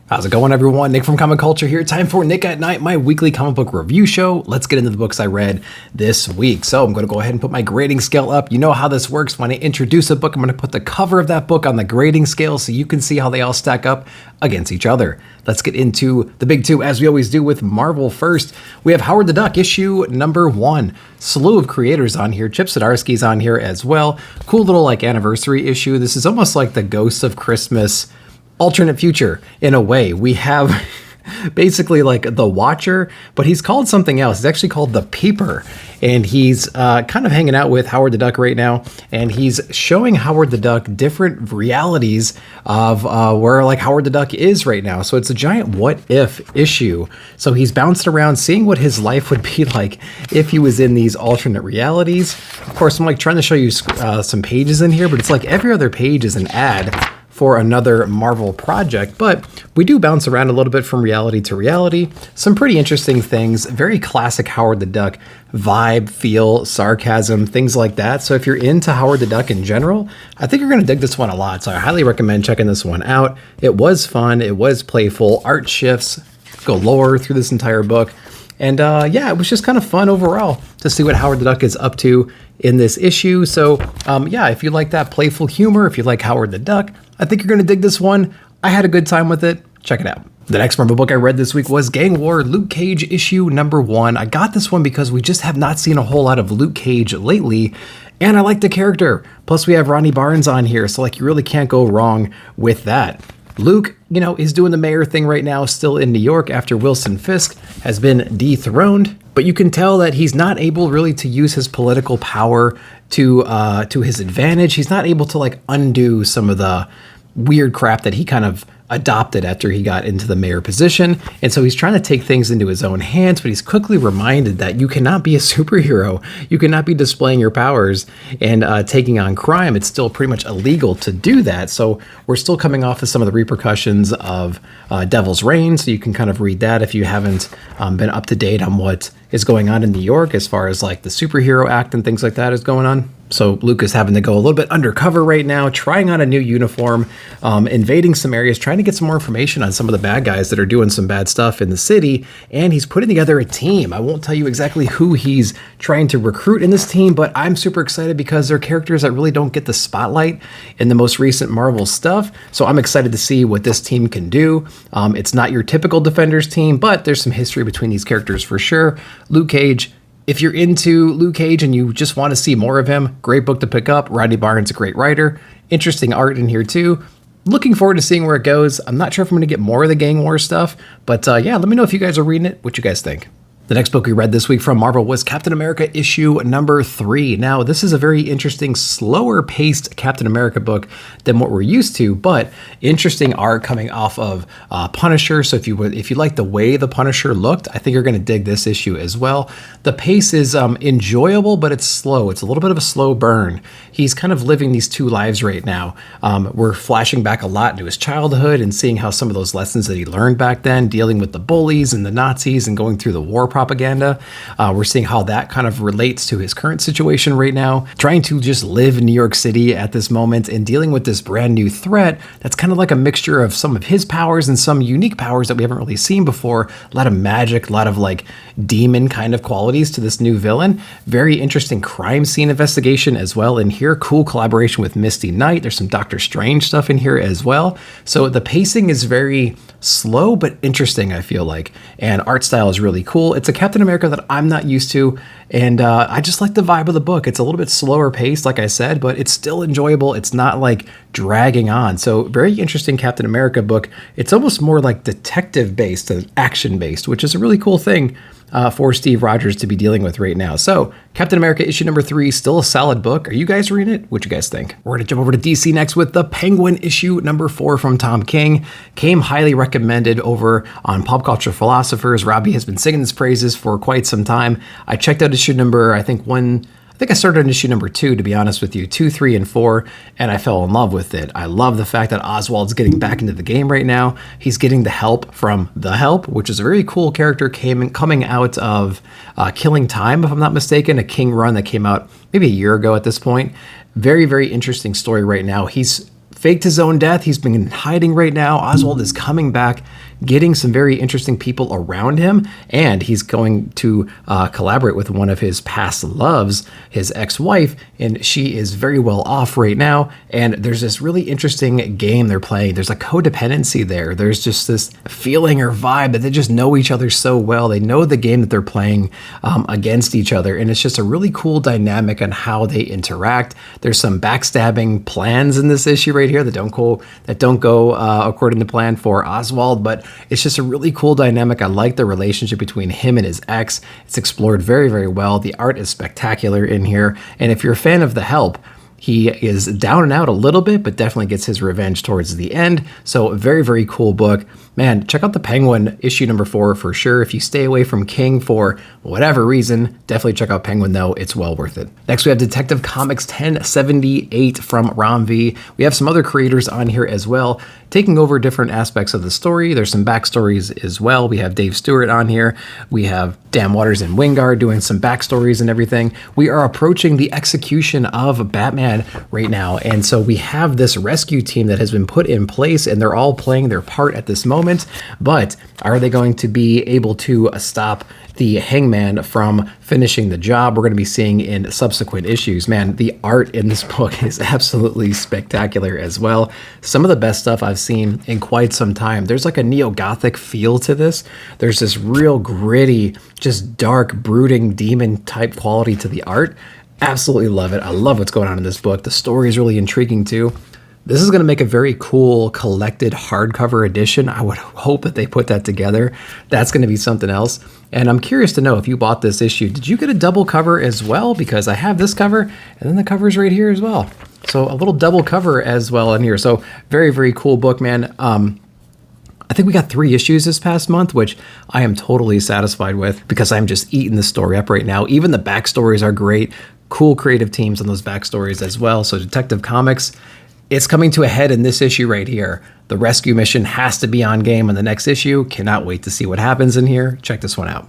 How's it going, everyone? Nick from Comic Culture here. Time for Nick at Night, my weekly comic book review show. Let's get into the books I read this week. So I'm going to go ahead and put my grading scale up. You know how this works. When I introduce a book, I'm going to put the cover of that book on the grading scale so you can see how they all stack up against each other. Let's get into the big two, as we always do with Marvel first. We have Howard the Duck, issue number 1. Slew of creators on here. Chip Zdarsky's on here as well. Cool little anniversary issue. This is almost like the Ghosts of Christmas alternate future in a way. We have basically the Watcher, but he's called something else. He's actually called the Peeper, and he's kind of hanging out with Howard the Duck right now, and he's showing Howard the Duck different realities of where Howard the Duck is right now. So it's a giant what if issue. So he's bounced around seeing what his life would be like if he was in these alternate realities. Of course, I'm trying to show you some pages in here, but it's like every other page is an ad for another Marvel project, but we do bounce around a little bit from reality to reality. Some pretty interesting things, very classic Howard the Duck vibe, feel, sarcasm, things like that. So if you're into Howard the Duck in general, I think you're gonna dig this one a lot. So I highly recommend checking this one out. It was fun, it was playful, art shifts galore through this entire book. And yeah, it was just kind of fun overall to see what Howard the Duck is up to in this issue. So yeah, if you like that playful humor, if you like Howard the Duck, I think you're going to dig this one. I had a good time with it. Check it out. The next Marvel book I read this week was Gang War Luke Cage issue number 1. I got this one because we just have not seen a whole lot of Luke Cage lately, and I like the character. Plus we have Ronnie Barnes on here, so you really can't go wrong with that. Luke, is doing the mayor thing right now, still in New York after Wilson Fisk has been dethroned. But you can tell that he's not able really to use his political power to his advantage. He's not able to undo some of the weird crap that he kind of adopted after he got into the mayor position. And so he's trying to take things into his own hands, but he's quickly reminded that you cannot be a superhero. You cannot be displaying your powers and taking on crime. It's still pretty much illegal to do that. So we're still coming off of some of the repercussions of Devil's Reign. So you can kind of read that if you haven't been up to date on what is going on in New York as far as the superhero act and things like that is going on. So Luke is having to go a little bit undercover right now, trying on a new uniform, invading some areas, trying to get some more information on some of the bad guys that are doing some bad stuff in the city. And he's putting together a team. I won't tell you exactly who he's trying to recruit in this team, but I'm super excited because they're characters that really don't get the spotlight in the most recent Marvel stuff. So I'm excited to see what this team can do. It's not your typical Defenders team, but there's some history between these characters for sure. Luke Cage. If you're into Luke Cage and you just want to see more of him, great book to pick up. Ronnie Barnes, a great writer. Interesting art in here too. Looking forward to seeing where it goes. I'm not sure if I'm going to get more of the Gang War stuff, but yeah, let me know if you guys are reading it, what you guys think. The next book we read this week from Marvel was Captain America issue number 3. Now, this is a very interesting, slower paced Captain America book than what we're used to, but interesting art coming off of Punisher. So if you like the way the Punisher looked, I think you're going to dig this issue as well. The pace is enjoyable, but it's slow. It's a little bit of a slow burn. He's kind of living these two lives right now. We're flashing back a lot into his childhood and seeing how some of those lessons that he learned back then, dealing with the bullies and the Nazis and going through the war propaganda. We're seeing how that kind of relates to his current situation right now, trying to just live in New York City at this moment and dealing with this brand new threat that's kind of like a mixture of some of his powers and some unique powers that we haven't really seen before. A lot of magic, a lot of demon kind of qualities to this new villain. Very interesting crime scene investigation as well in here. Cool collaboration with Misty Knight. There's some Doctor Strange stuff in here as well. So the pacing is very slow but interesting, I feel like, and art style is really cool. It's a Captain America that I'm not used to, and I just like the vibe of the book. It's a little bit slower paced, like I said, but it's still enjoyable. It's not dragging on. So very interesting Captain America book. It's almost more detective based than action based, which is a really cool thing for Steve Rogers to be dealing with right now. So Captain America issue number 3, still a solid book. Are you guys reading it? What you guys think? We're going to jump over to DC next with the Penguin issue number 4 from Tom King. Came highly recommended over on Pop Culture Philosophers. Robbie has been singing his praises for quite some time. I checked out issue number, I think I started on issue number 2, to be honest with you, 2, 3, and 4, and I fell in love with it. I love the fact that Oswald's getting back into the game right now. He's getting the help from The Help, which is a very cool character coming out of Killing Time, if I'm not mistaken, a King run that came out maybe a year ago at this point. Very, very interesting story right now. He's faked his own death. He's been hiding right now. Oswald is coming back, getting some very interesting people around him, and he's going to collaborate with one of his past loves, his ex-wife, and she is very well off right now. And there's this really interesting game they're playing. There's a codependency there. There's just this feeling or vibe that they just know each other so well. They know the game that they're playing against each other, and it's just a really cool dynamic on how they interact. There's some backstabbing plans in this issue right here that don't go according to plan for Oswald, but it's just a really cool dynamic. I like the relationship between him and his ex. It's explored very, very well. The art is spectacular in here. And if you're a fan of The Help, he is down and out a little bit, but definitely gets his revenge towards the end. So a very, very cool book. Man, check out the Penguin issue number 4 for sure. If you stay away from King for whatever reason, definitely check out Penguin though. It's well worth it. Next, we have Detective Comics 1078 from Rom V. We have some other creators on here as well, taking over different aspects of the story. There's some backstories as well. We have Dave Stewart on here. We have Dan Waters and Wingard doing some backstories and everything. We are approaching the execution of Batman right now. And so we have this rescue team that has been put in place, and they're all playing their part at this moment. But are they going to be able to stop the Hangman from finishing the job? We're going to be seeing in subsequent issues. Man, the art in this book is absolutely spectacular as well. Some of the best stuff I've seen in quite some time. There's like a neo-Gothic feel to this. There's this real gritty, just dark, brooding demon type quality to the art. Absolutely love it. I love what's going on in this book. The story is really intriguing too. This is going to make a very cool collected hardcover edition. I would hope that they put that together. That's going to be something else. And I'm curious to know if you bought this issue, did you get a double cover as well? Because I have this cover and then the cover's right here as well. So a little double cover as well in here. So very, very cool book, man. I think we got 3 issues this past month, which I am totally satisfied with because I'm just eating the story up right now. Even the backstories are great. Cool creative teams on those backstories as well. So Detective Comics, it's coming to a head in this issue right here. The rescue mission has to be on game in the next issue. Cannot wait to see what happens in here. Check this one out.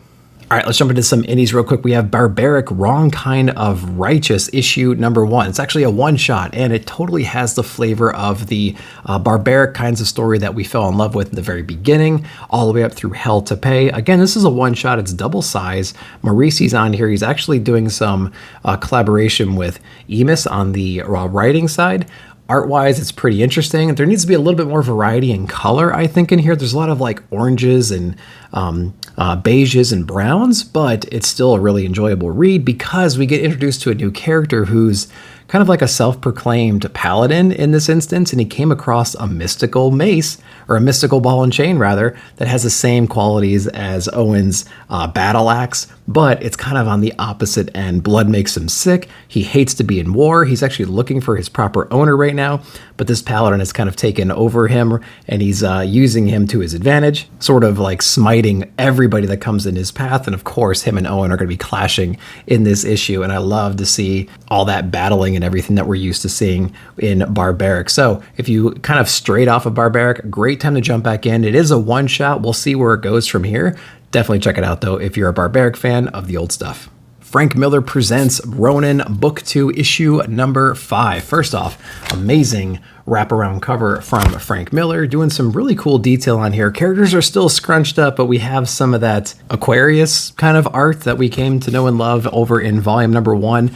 All right, let's jump into some indies real quick. We have Barbaic, Wrong Kind of Righteous, issue number 1. It's actually a one-shot, and it totally has the flavor of the barbaric kinds of story that we fell in love with in the very beginning, all the way up through Hell to Pay. Again, this is a one-shot. It's double size. Maurice's on here. He's actually doing some collaboration with Emis on the writing side. Art-wise, it's pretty interesting. There needs to be a little bit more variety in color, I think, in here. There's a lot of like oranges and beiges and browns, but it's still a really enjoyable read because we get introduced to a new character who's kind of like a self-proclaimed paladin in this instance, and he came across a mystical mace, or a mystical ball and chain rather, that has the same qualities as Owen's battle axe, but it's kind of on the opposite end. Blood makes him sick. He hates to be in war. He's actually looking for his proper owner right now, but this paladin has kind of taken over him, and he's using him to his advantage, sort of like smiting everybody that comes in his path. And of course, him and Owen are going to be clashing in this issue, and I love to see all that battling and everything that we're used to seeing in Barbaic. So if you kind of strayed off of Barbaic, great time to jump back in. It is a one-shot. We'll see where it goes from here. Definitely check it out, though, if you're a Barbaic fan of the old stuff. Frank Miller presents Ronin Book 2, issue number 5. First off, amazing wraparound cover from Frank Miller, doing some really cool detail on here. Characters are still scrunched up, but we have some of that Aquarius kind of art that we came to know and love over in volume number 1.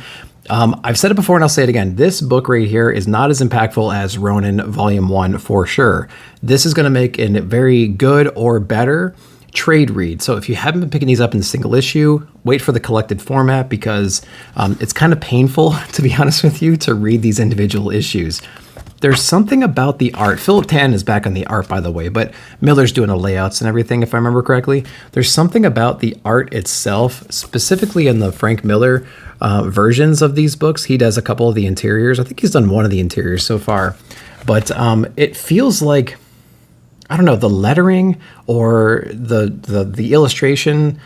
I've said it before and I'll say it again. This book right here is not as impactful as Ronin Volume 1 for sure. This is going to make a very good or better trade read. So if you haven't been picking these up in the single issue, wait for the collected format because it's kind of painful, to be honest with you, to read these individual issues. There's something about the art. Philip Tan is back on the art, by the way, but Miller's doing the layouts and everything, if I remember correctly. There's something about the art itself, specifically in the Frank Miller versions of these books. He does a couple of the interiors. I think he's done one of the interiors so far. But it feels like, I don't know, the lettering or the illustration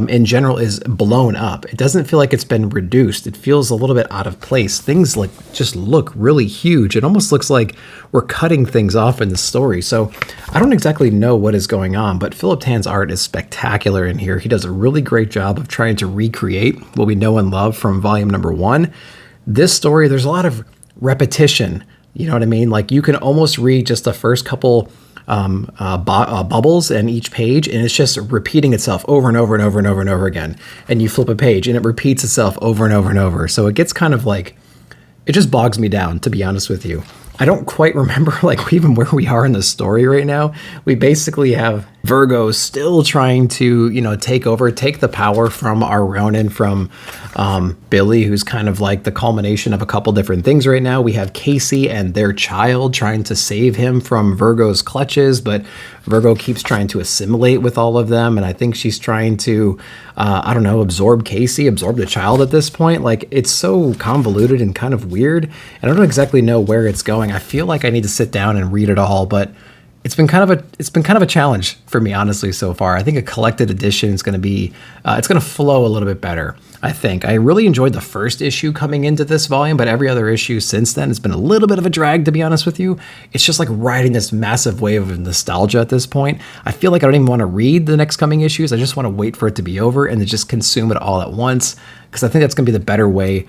in general is blown up. It doesn't feel like it's been reduced. It feels a little bit out of place. Things like just look really huge. It almost looks like we're cutting things off in the story. So I don't exactly know what is going on, but Philip Tan's art is spectacular in here. He does a really great job of trying to recreate what we know and love from volume number 1. This story, there's a lot of repetition. You know what I mean? Like you can almost read just the first couple bubbles in each page, and it's just repeating itself over and over and over and over and over again. And you flip a page and it repeats itself over and over and over. So it gets kind of like, it just bogs me down, to be honest with you. I don't quite remember like even where we are in the story right now. We basically have Virgo still trying to, you know, take the power from our Ronin, from Billy, who's kind of like the culmination of a couple different things right now. We have Casey and their child trying to save him from Virgo's clutches, but Virgo keeps trying to assimilate with all of them. And I think she's trying to, absorb Casey, absorb the child at this point. Like it's so convoluted and kind of weird. And I don't exactly know where it's going. I feel like I need to sit down and read it all, but it's been kind of a challenge for me, honestly, so far. I think a collected edition is going to be, it's going to flow a little bit better. I think I really enjoyed the first issue coming into this volume, but every other issue since then has been a little bit of a drag, to be honest with you. It's just like riding this massive wave of nostalgia at this point. I feel like I don't even want to read the next coming issues. I just want to wait for it to be over and to just consume it all at once, because I think that's going to be the better way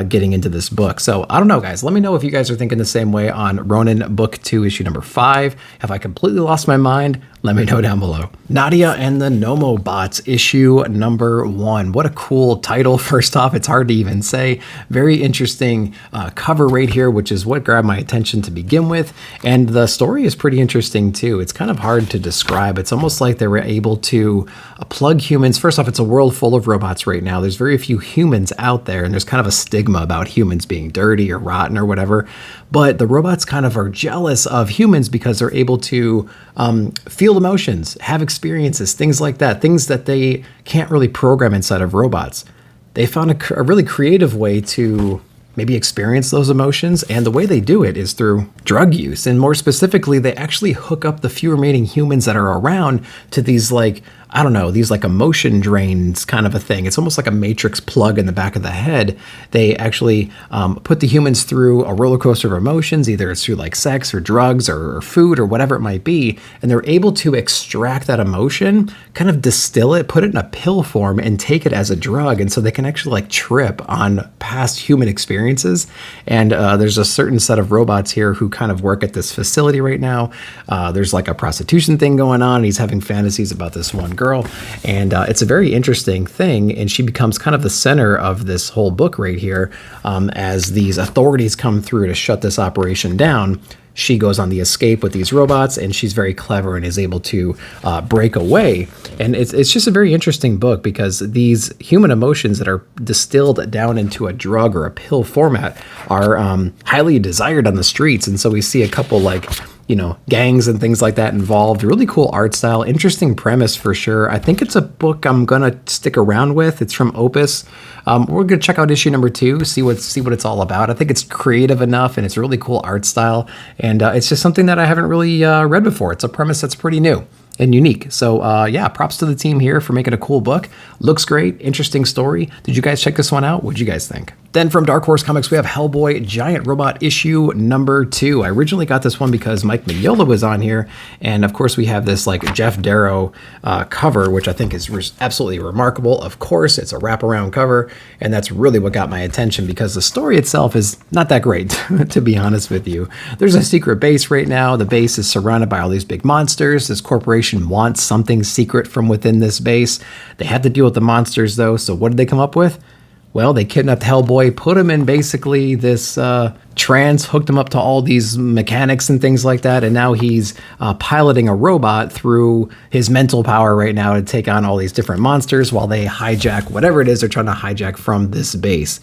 getting into this book. So I don't know, guys. Let me know if you guys are thinking the same way on Ronin Book 2, issue number 5. Have I completely lost my mind? Let me know down below. Nadia and the Nomo Bots, issue number 1. What a cool title, first off. It's hard to even say. Very interesting cover right here, which is what grabbed my attention to begin with. And the story is pretty interesting, too. It's kind of hard to describe. It's almost like they were able to plug humans. First off, it's a world full of robots right now. There's very few humans out there, and there's kind of a stigma about humans being dirty or rotten or whatever. But the robots kind of are jealous of humans because they're able to feel emotions, have experiences, things like that, things that they can't really program inside of robots. They found a really creative way to maybe experience those emotions, and the way they do it is through drug use. And more specifically, they actually hook up the few remaining humans that are around to these these like emotion drains kind of a thing. It's almost like a matrix plug in the back of the head. They actually put the humans through a roller coaster of emotions, either it's through like sex or drugs or food or whatever it might be. And they're able to extract that emotion, kind of distill it, put it in a pill form and take it as a drug. And so they can actually like trip on past human experiences. And there's a certain set of robots here who kind of work at this facility right now. There's like a prostitution thing going on. He's having fantasies about this one girl, and it's a very interesting thing, and she becomes kind of the center of this whole book right here. As these authorities come through to shut this operation down, she goes on the escape with these robots, and she's very clever and is able to break away. And it's just a very interesting book, because these human emotions that are distilled down into a drug or a pill format are highly desired on the streets. And so we see a couple gangs and things like that involved. Really cool art style, interesting premise for sure. I think it's a book I'm gonna stick around with. It's from Opus. We're gonna check out issue number 2, see what it's all about. I think it's creative enough, and it's really cool art style, and it's just something that I haven't really read before. It's a premise that's pretty new and unique. So props to the team here for making a cool book. Looks great, interesting story. Did you guys check this one out? What'd you guys think? Then from Dark Horse Comics, we have Hellboy Giant Robot issue number 2. I originally got this one because Mike Mignola was on here. And of course we have this like Jeff Darrow cover, which I think is absolutely remarkable. Of course, it's a wraparound cover. And that's really what got my attention, because the story itself is not that great, to be honest with you. There's a secret base right now. The base is surrounded by all these big monsters. This corporation wants something secret from within this base. They had to deal with the monsters though. So what did they come up with? Well, they kidnapped Hellboy, put him in basically this trance, hooked him up to all these mechanics and things like that, and now he's piloting a robot through his mental power right now to take on all these different monsters while they hijack whatever it is they're trying to hijack from this base.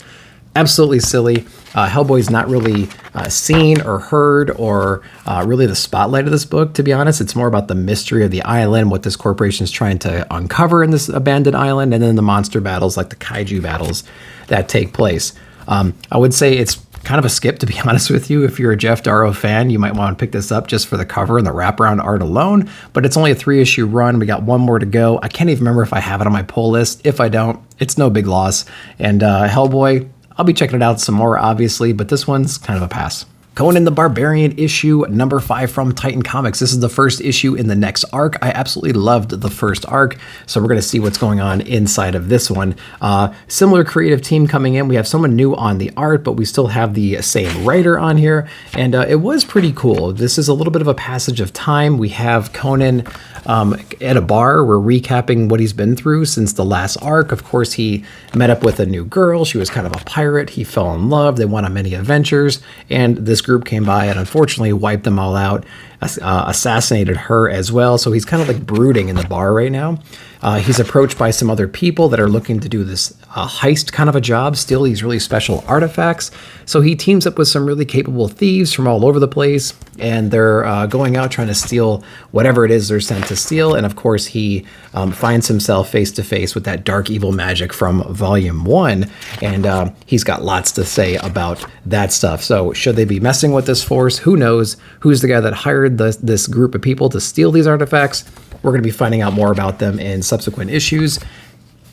Absolutely silly. Hellboy's not really seen or heard or really the spotlight of this book, to be honest. It's more about the mystery of the island, what this corporation is trying to uncover in this abandoned island, and then the monster battles, like the kaiju battles that take place. I would say it's kind of a skip, to be honest with you. If you're a Jeff Darrow fan, you might want to pick this up just for the cover and the wraparound art alone, but it's only a 3-issue run. We got one more to go. I can't even remember if I have it on my pull list. If I don't, it's no big loss. And Hellboy, I'll be checking it out some more, obviously, but this one's kind of a pass. Conan the Barbarian issue number 5 from Titan Comics. This is the first issue in the next arc. I absolutely loved the first arc, so we're going to see what's going on inside of this one. Similar creative team coming in. We have someone new on the art, but we still have the same writer on here, and it was pretty cool. This is a little bit of a passage of time. We have Conan at a bar. We're recapping what he's been through since the last arc. Of course, he met up with a new girl. She was kind of a pirate. He fell in love. They went on many adventures, and this group came by and unfortunately wiped them all out, assassinated her as well. So he's kind of like brooding in the bar right now. He's approached by some other people that are looking to do this heist kind of a job, steal these really special artifacts. So he teams up with some really capable thieves from all over the place, and they're going out trying to steal whatever it is they're sent to steal. And of course, he finds himself face to face with that dark evil magic from Volume 1, and he's got lots to say about that stuff. So should they be messing with this force? Who knows? Who's the guy that hired this group of people to steal these artifacts? We're going to be finding out more about them in subsequent issues.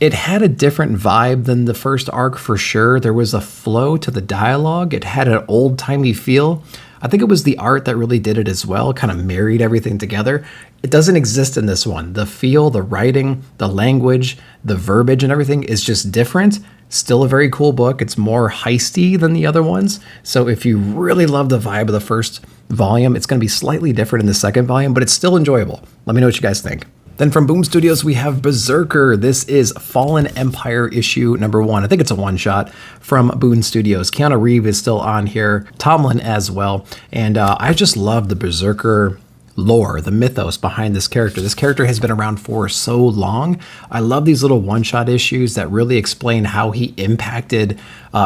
It had a different vibe than the first arc for sure. There was a flow to the dialogue. It had an old-timey feel. I think it was the art that really did it as well, kind of married everything together. It doesn't exist in this one. The feel, the writing, the language, the verbiage and everything is just different. Still a very cool book. It's more heisty than the other ones. So if you really love the vibe of the first volume, it's going to be slightly different in the second volume, but it's still enjoyable. Let me know what you guys think. Then from Boom Studios, we have Berserker. This is Fallen Empire issue number 1. I think it's a one-shot from Boom Studios. Keanu Reeves is still on here, Tomlin as well. And I just love the Berserker lore, the mythos behind this character. This character has been around for so long. I love these little one-shot issues that really explain how he impacted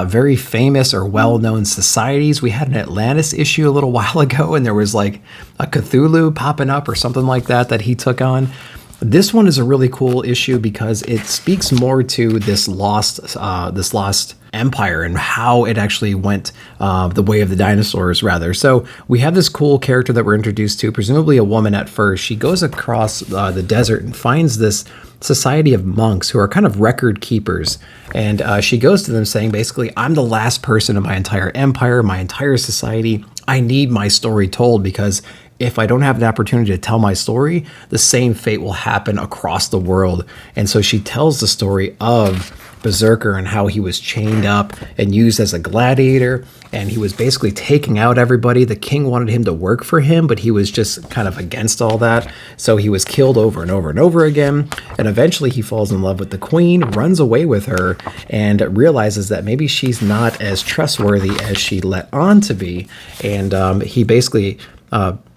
very famous or well-known societies. We had an Atlantis issue a little while ago, and there was like a Cthulhu popping up or something like that he took on. This one is a really cool issue because it speaks more to this lost empire and how it actually went the way of the dinosaurs, rather. So we have this cool character that we're introduced to, presumably a woman at first. She goes across the desert and finds this society of monks who are kind of record keepers. And she goes to them saying, basically, I'm the last person in my entire empire, my entire society. I need my story told because if I don't have the opportunity to tell my story, the same fate will happen across the world. And so she tells the story of Berserker and how he was chained up and used as a gladiator, and he was basically taking out everybody. The king wanted him to work for him, but he was just kind of against all that. So he was killed over and over and over again. And eventually he falls in love with the queen, runs away with her, and realizes that maybe she's not as trustworthy as she let on to be. And he basically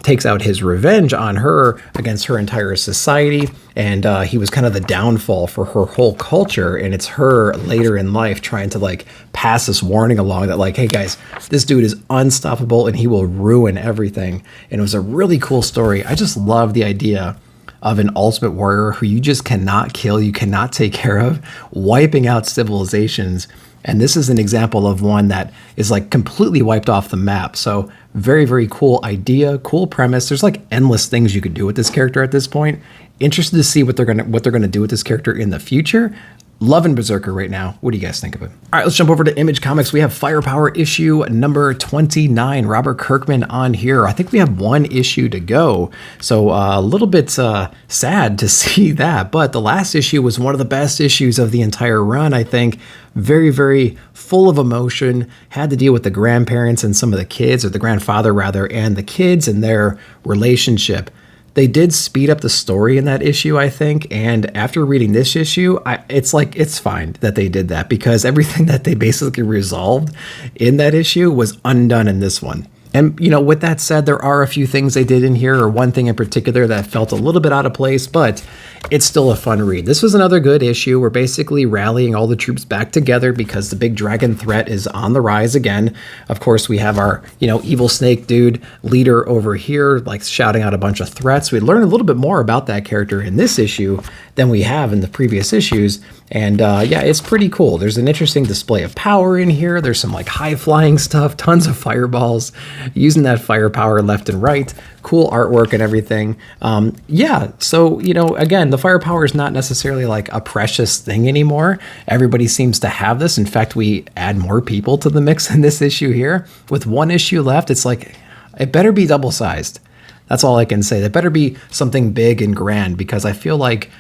takes out his revenge on her against her entire society, and he was kind of the downfall for her whole culture. And it's her later in life trying to like pass this warning along that like, hey guys, this dude is unstoppable and he will ruin everything. And it was a really cool story. I just love the idea of an ultimate warrior who you just cannot kill, you cannot take care of, wiping out civilizations. And this is an example of one that is like completely wiped off the map. So very, very cool idea, cool premise. There's like endless things you could do with this character at this point. Interested to see what they're gonna do with this character in the future. Loving Berserker right now. What do you guys think of it? All right, let's jump over to Image Comics. We have Firepower issue number 29. Robert Kirkman on here. I think we have one issue to go. So a little bit sad to see that, but the last issue was one of the best issues of the entire run, I think. Very, very full of emotion. Had to deal with the grandparents and some of the kids, or the grandfather rather, and the kids and their relationship. They did speed up the story in that issue, I think, and after reading this issue, it's fine that they did that, because everything that they basically resolved in that issue was undone in this one. And, you know, with that said, there are a few things they did in here, or one thing in particular that felt a little bit out of place, but it's still a fun read. This was another good issue. We're basically rallying all the troops back together because the big dragon threat is on the rise again. Of course, we have our, evil snake dude leader over here, like shouting out a bunch of threats. We learn a little bit more about that character in this issue. than we have in the previous issues. And yeah, it's pretty cool. There's an interesting display of power in here. There's some like high flying stuff, tons of fireballs, using that firepower left and right, cool artwork and everything. Yeah, so, you know, again, the firepower is not necessarily like a precious thing anymore. Everybody seems to have this. In fact, we add more people to the mix in this issue here. With one issue left, it's like, it better be double sized. That's all I can say. That better be something big and grand, because I feel like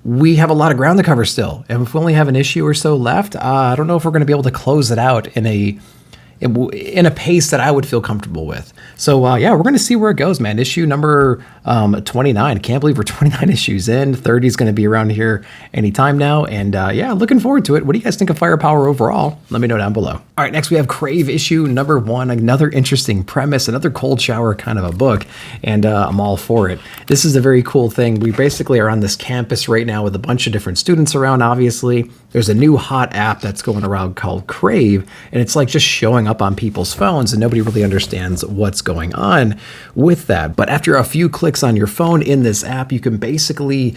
we have a lot of ground to cover still. And if we only have an issue or so left, I don't know if we're going to be able to close it out in a pace that I would feel comfortable with. So yeah, we're going to see where it goes, man. Issue number 29. Can't believe we're 29 issues in. 30 is going to be around here anytime now. And yeah, looking forward to it. What do you guys think of Firepower overall? Let me know down below. All right, next we have Crave issue number 1. Another interesting premise, another cold shower kind of a book. And I'm all for it. This is a very cool thing. We basically are on this campus right now with a bunch of different students around, obviously. There's a new hot app that's going around called Crave, and it's like just showing up on people's phones, and nobody really understands what's going on with that. But after a few clicks on your phone in this app, you can basically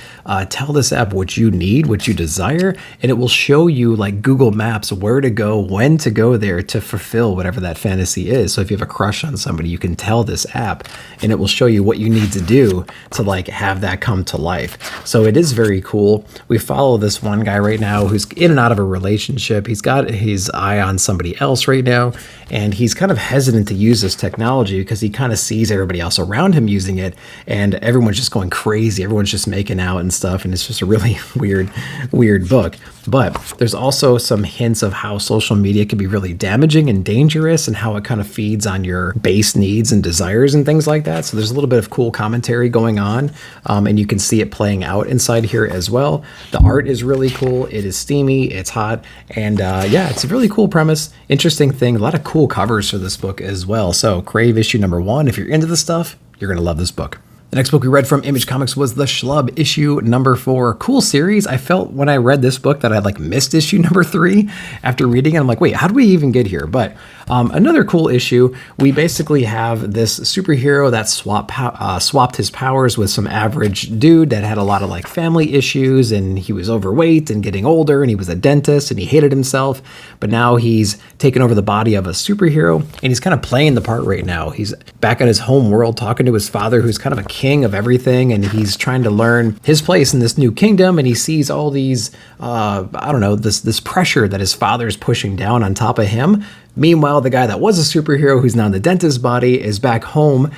tell this app what you need, what you desire, and it will show you like Google Maps where to go, when to go there to fulfill whatever that fantasy is. So if you have a crush on somebody, you can tell this app, and it will show you what you need to do to like have that come to life. So it is very cool. We follow this one guy right now who's in and out of a relationship. He's got his eye on somebody else right now, and he's kind of hesitant to use this technology because he kind of sees everybody else around him using it, and everyone's just going crazy. Everyone's just making out and stuff, and it's just a really weird book. But there's also some hints of how social media can be really damaging and dangerous, and how it kind of feeds on your base needs and desires and things like that. So there's a little bit of cool commentary going on, and you can see it playing out inside here as well. The art is really cool. It is steamy, it's hot, and yeah, it's a really cool premise, interesting thing. A lot of cool covers for this book as well. So Crave issue number 1. If you're into this stuff, you're gonna love this book. The next book we read from Image Comics was The Schlub, issue number 4. Cool series. I felt when I read this book that I like missed issue number 3 after reading it. I'm like, wait, how did we even get here? But another cool issue. We basically have this superhero that swapped his powers with some average dude that had a lot of like family issues, and he was overweight and getting older, and he was a dentist and he hated himself. But now he's taken over the body of a superhero, and he's kind of playing the part right now. He's back at his home world talking to his father, who's kind of a king of everything, and he's trying to learn his place in this new kingdom, and he sees all these I don't know, this pressure that his father's pushing down on top of him. Meanwhile, the guy that was a superhero, who's now in the dentist's body, is back home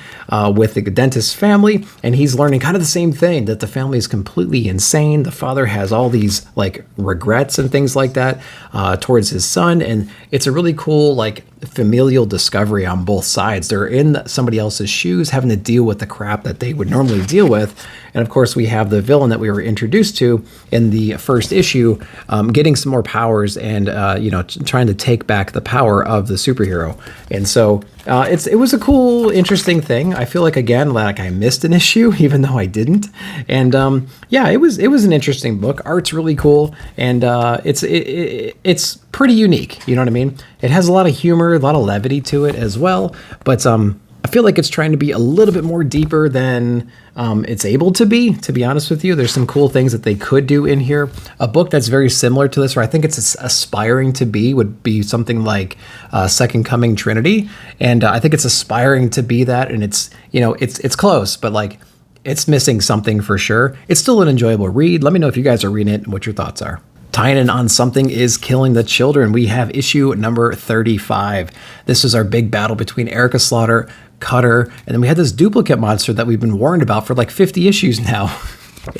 with the dentist's family, and he's learning kind of the same thing, that the family is completely insane. The father has all these like regrets and things like that towards his son, and it's a really cool like familial discovery on both sides. They're in somebody else's shoes, having to deal with the crap that they would normally deal with. And of course, we have the villain that we were introduced to in the first issue, getting some more powers and you know, trying to take back the power of the superhero. And so it was a cool, interesting thing. I feel like, again, like I missed an issue, even though I didn't. And yeah, it was an interesting book. Art's really cool, and it's pretty unique. You know what I mean? It has a lot of humor, a lot of levity to it as well. But I feel like it's trying to be a little bit more deeper than it's able to be honest with you. There's some cool things that they could do in here. A book that's very similar to this, or I think it's aspiring to be, would be something like Second Coming Trinity. And I think it's aspiring to be that, and it's, you know, it's close, but like it's missing something for sure. It's still an enjoyable read. Let me know if you guys are reading it and what your thoughts are. Tying in on Something is Killing the Children, we have issue number 35. This is our big battle between Erica Slaughter, Cutter, and then we had this duplicate monster that we've been warned about for like 50 issues now.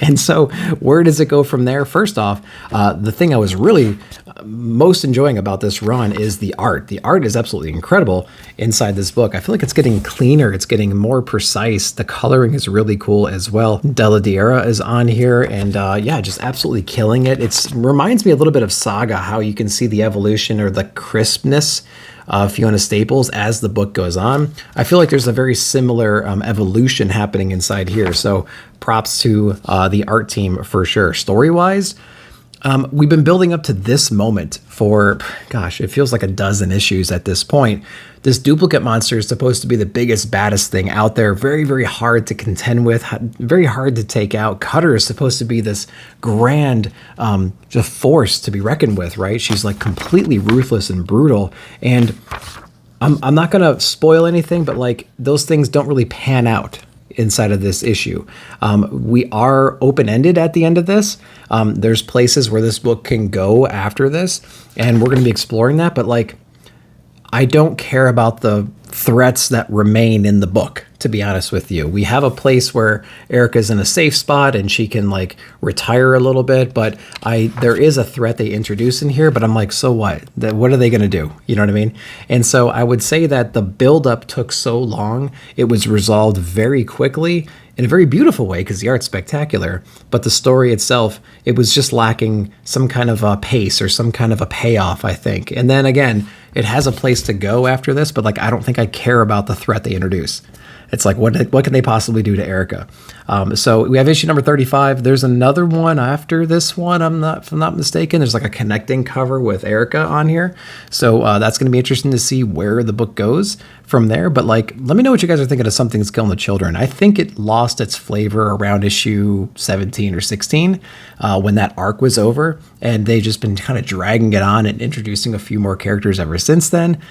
And so where does it go from there? First off, the thing I was really most enjoying about this run is the art. The art is absolutely incredible inside this book. I feel like it's getting cleaner. It's getting more precise. The coloring is really cool as well. Della Diera is on here, and yeah, just absolutely killing it. It reminds me a little bit of Saga, how you can see the evolution or the crispness Fiona Staples as the book goes on. I feel like there's a very similar evolution happening inside here. So props to the art team for sure. Story-wise, We've been building up to this moment for, gosh, it feels like a dozen issues at this point. This duplicate monster is supposed to be the biggest, baddest thing out there. Very, very hard to contend with, very hard to take out. Cutter is supposed to be this grand just force to be reckoned with, right? She's like completely ruthless and brutal. And I'm not going to spoil anything, but like those things don't really pan out inside of this issue. We are open-ended at the end of this. There's places where this book can go after this, and we're going to be exploring that. But like, I don't care about the threats that remain in the book, to be honest with you. We have a place where Erica's in a safe spot and she can like retire a little bit, but there is a threat they introduce in here, but I'm like, so what? What are they going to do? You know what I mean? And so I would say that the buildup took so long. It was resolved very quickly in a very beautiful way because the art's spectacular, but the story itself, it was just lacking some kind of a pace or some kind of a payoff, I think. And then again, it has a place to go after this, but like, I don't think I care about the threat they introduce. It's like, what can they possibly do to Erica? So we have issue number 35. There's another one after this one, if I'm not mistaken. There's like a connecting cover with Erica on here. So that's going to be interesting to see where the book goes from there. But like, let me know what you guys are thinking of Something's Killing the Children. I think it lost its flavor around issue 17 or 16 when that arc was over. And they've just been kind of dragging it on and introducing a few more characters ever since then.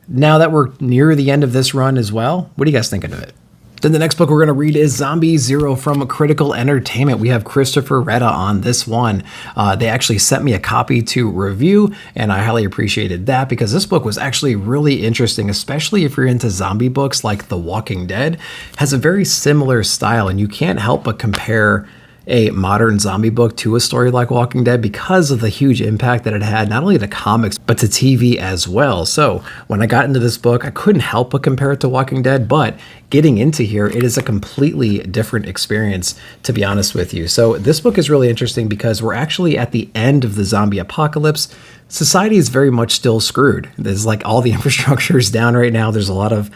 Now that we're near the end of this run as well, what are you guys thinking of it? Then the next book we're going to read is Zombie Zero from Critical Entertainment. We have Christopher Retta on this one. They actually sent me a copy to review, and I highly appreciated that because this book was actually really interesting, especially if you're into zombie books like The Walking Dead. It has a very similar style, and you can't help but compare a modern zombie book to a story like Walking Dead because of the huge impact that it had, not only to comics, but to TV as well. So when I got into this book, I couldn't help but compare it to Walking Dead, but getting into here, it is a completely different experience, to be honest with you. So this book is really interesting because we're actually at the end of the zombie apocalypse. Society is very much still screwed. There's like all the infrastructure is down right now. There's a lot of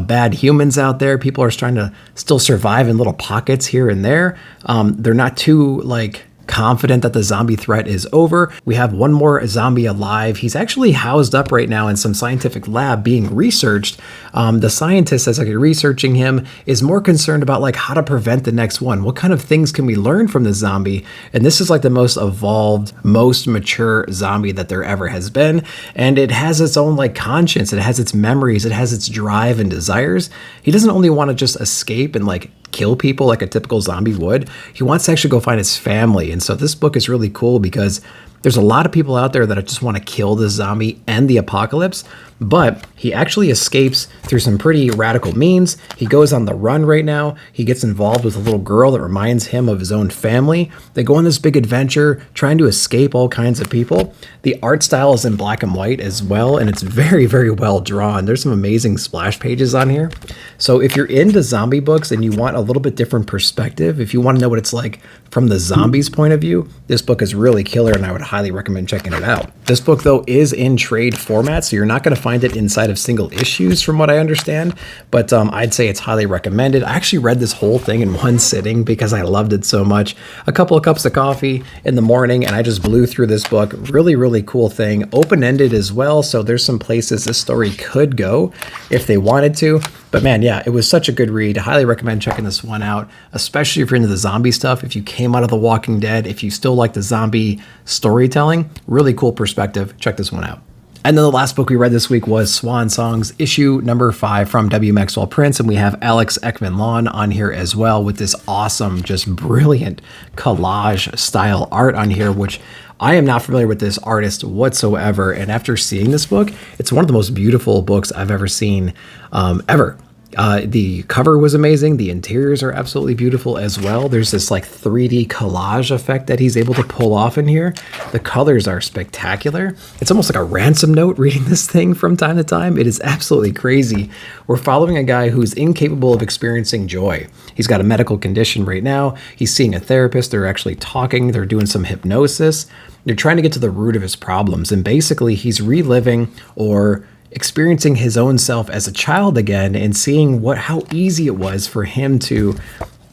bad humans out there. People are trying to still survive in little pockets here and there. They're not too like confident that the zombie threat is over. We have one more zombie alive. He's actually housed up right now in some scientific lab being researched. The scientist that's like researching him is more concerned about like how to prevent the next one. What kind of things can we learn from the zombie? And this is like the most evolved, most mature zombie that there ever has been. And it has its own like conscience. It has its memories. It has its drive and desires. He doesn't only want to just escape and like kill people like a typical zombie would. He wants to actually go find his family. And so this book is really cool because there's a lot of people out there that just want to kill the zombie and the apocalypse, but he actually escapes through some pretty radical means. He goes on the run right now. He gets involved with a little girl that reminds him of his own family. They go on this big adventure trying to escape all kinds of people. The art style is in black and white as well, and it's very, very well drawn. There's some amazing splash pages on here. So if you're into zombie books and you want a little bit different perspective, if you want to know what it's like from the zombies' point of view, this book is really killer, and I would highly recommend checking it out. This book, though, is in trade format, so you're not going to find it inside of single issues from what I understand, but I'd say it's highly recommended. I actually read this whole thing in one sitting because I loved it so much. A couple of cups of coffee in the morning, and I just blew through this book. Really, really cool thing. Open-ended as well, so there's some places this story could go if they wanted to. But man, yeah, it was such a good read. I highly recommend checking this one out, especially if you're into the zombie stuff. If you came out of The Walking Dead, if you still like the zombie storytelling, really cool perspective. Check this one out. And then the last book we read this week was Swan Songs, issue number 5 from W. Maxwell Prince. And we have Alex Ekman-Lawn on here as well with this awesome, just brilliant collage style art on here, which I am not familiar with this artist whatsoever. And after seeing this book, it's one of the most beautiful books I've ever seen ever. The cover was amazing. The interiors are absolutely beautiful as well. There's this like 3D collage effect that he's able to pull off in here. The colors are spectacular. It's almost like a ransom note reading this thing from time to time. It is absolutely crazy. We're following a guy who's incapable of experiencing joy. He's got a medical condition right now. He's seeing a therapist. They're actually talking. They're doing some hypnosis. They're trying to get to the root of his problems. And basically he's reliving or experiencing his own self as a child again and seeing how easy it was for him to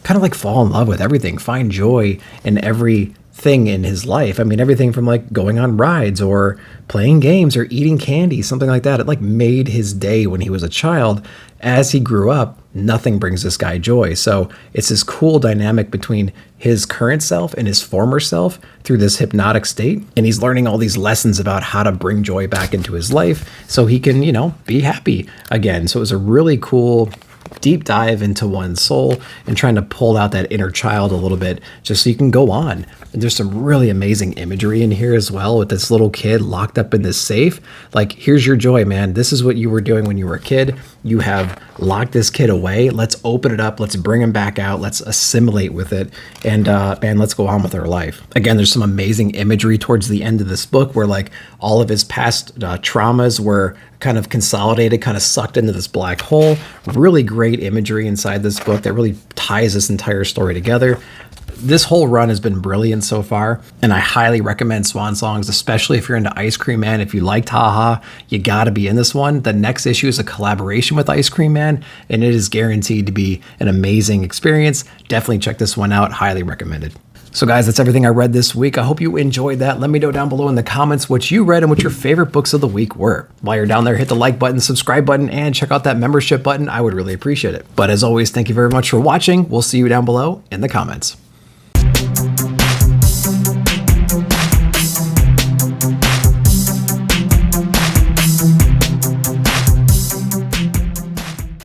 kind of like fall in love with everything, find joy in everything thing in his life. I mean, everything from like going on rides or playing games or eating candy, something like that. It like made his day when he was a child. As he grew up, nothing brings this guy joy. So it's this cool dynamic between his current self and his former self through this hypnotic state. And he's learning all these lessons about how to bring joy back into his life so he can, you know, be happy again. So it was a really cool deep dive into one's soul and trying to pull out that inner child a little bit just so you can go on. And there's some really amazing imagery in here as well with this little kid locked up in this safe. Like, here's your joy, man. This is what you were doing when you were a kid. You have locked this kid away. Let's open it up. Let's bring him back out. Let's assimilate with it. And let's go on with our life. Again, there's some amazing imagery towards the end of this book where like all of his past traumas were kind of consolidated, kind of sucked into this black hole. Really great imagery inside this book that really ties this entire story together. This whole run has been brilliant so far, and I highly recommend Swan Songs, especially if you're into Ice Cream Man. If you liked Haha, you gotta be in this one. The next issue is a collaboration with Ice Cream Man, and it is guaranteed to be an amazing experience. Definitely check this one out, highly recommended. So guys, that's everything I read this week. I hope you enjoyed that. Let me know down below in the comments what you read and what your favorite books of the week were. While you're down there, hit the like button, subscribe button, and check out that membership button. I would really appreciate it. But as always, thank you very much for watching. We'll see you down below in the comments.